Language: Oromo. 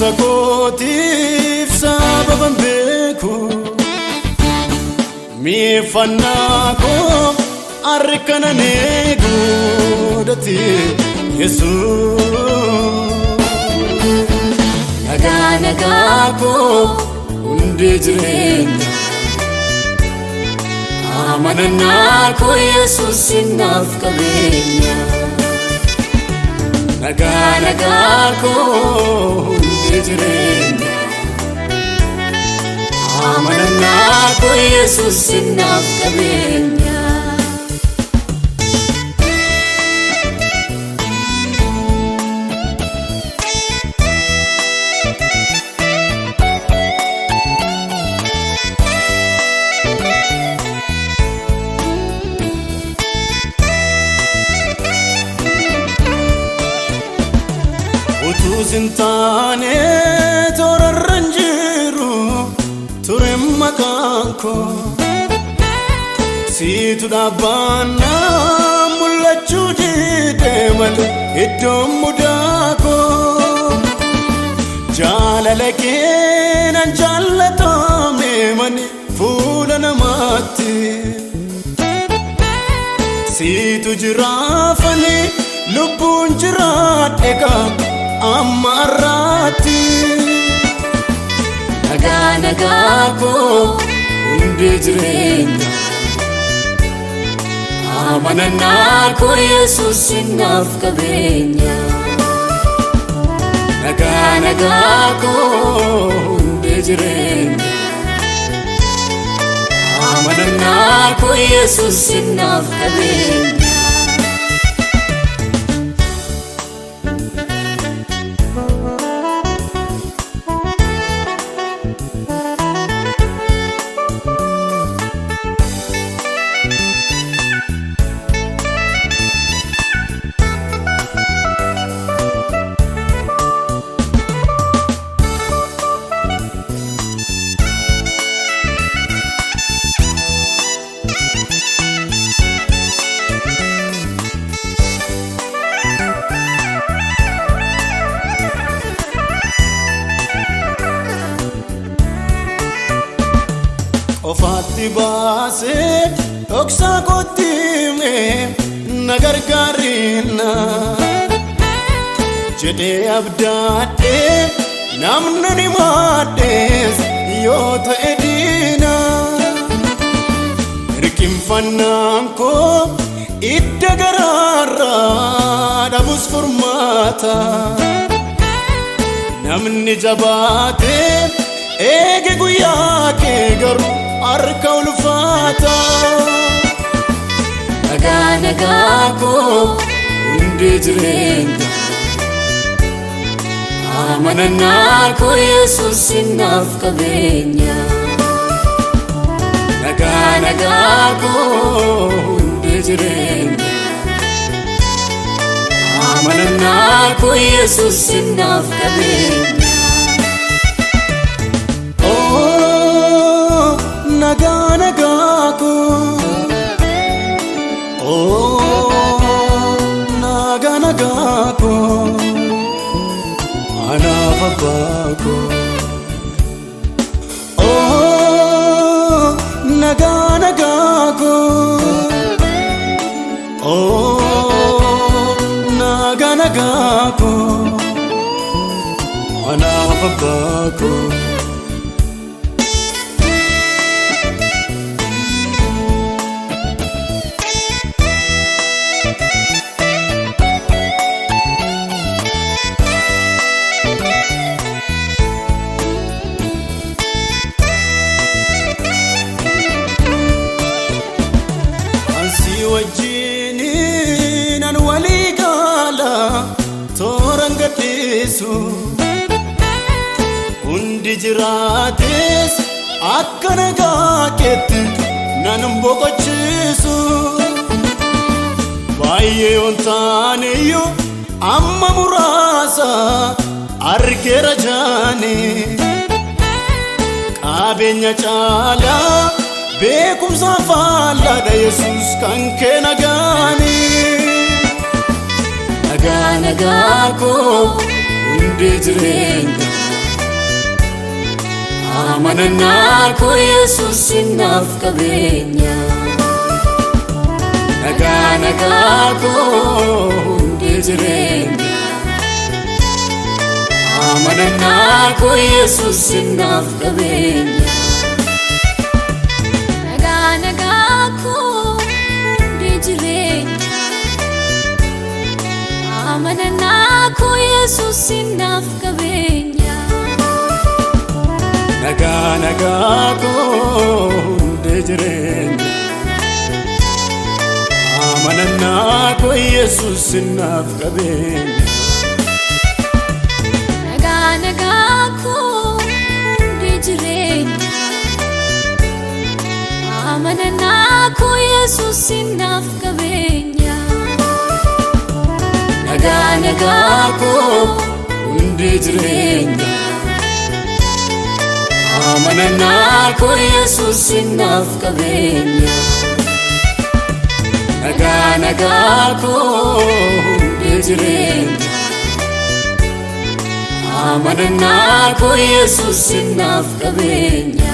Adeemsa kootiif sababan beeku miifannaa koo harkanan eeguudhati Yesuus. Nagaa nagaa koo hundi jireenya amanannaa koo Yesuus naaf qabeenya. Nagaa nagaa koo hundi jireenya amanannaa koo Yesuus naaf qabeenya. Utuzintaane torarranjiru turem makanko situ dabana mulachu demal iddom mudako jalalake nan jallato memani fulana matti situ jirafani lubun jiradeka Amarati. Nagaa nagaa koo hundi jireenya amanannaa koo Yesuus naaf qabeenya. Nagaa nagaa koo hundi jireenya amanannaa koo Yesuus naaf qabeenya. Ofatti baase dhoksa kottime nagargaarina jedhee abdaadhe namni ni maadhees yoo ta'e diina. Hirkinfannaan koo idda garaarraa dhabus furmaata namni jabaate eege guyyaa kee garuu harka ulfaata. Nagaa nagaa koo hundi jireenya amanannaa koo Yesuus naaf qabeenya. Nagaa nagaa koo hundi jireenya amanannaa koo Yesuus naaf qabeenya. Nagaa nagaa koo nagaa nagaa koo anaaf abbaa koo nagaa nagaa koo nagaa nagaa koo anaaf abbaa koo. Wajjiniin an walii gaala tooran gadhiisu hundi jiraates akka nagaa keetti nan boqochiisu. Baay'ee yoon taaneyyuu amma muraasa argeera jaanii qabeenya caalaa beekumsa faallada Yesuus kan kee nagaani. Nagaa nagaa koo hundi jireenya amanannaa koo Yesuus naaf qabeenya. Nagaa koo hundee jireenya. Amanannaa koo Yesuus naaf qabeenya. Nagaa koo hundee jireenya. Amanannaa koo Yesuus naaf qabeenya. Nagaa koo hundee jireenya. Amanannaa koo Yesuus naaf qabeenya. Nagaa koo hundee jireenya. Amanannaa koo Yesuus naaf qabeenya. Nagaa koo hundee jireenya. Amanannaa koo Yesuus naaf qabeenya. Nagaa koo hundee jireenya. Amanannaa koo Yesuus naaf qabeenya.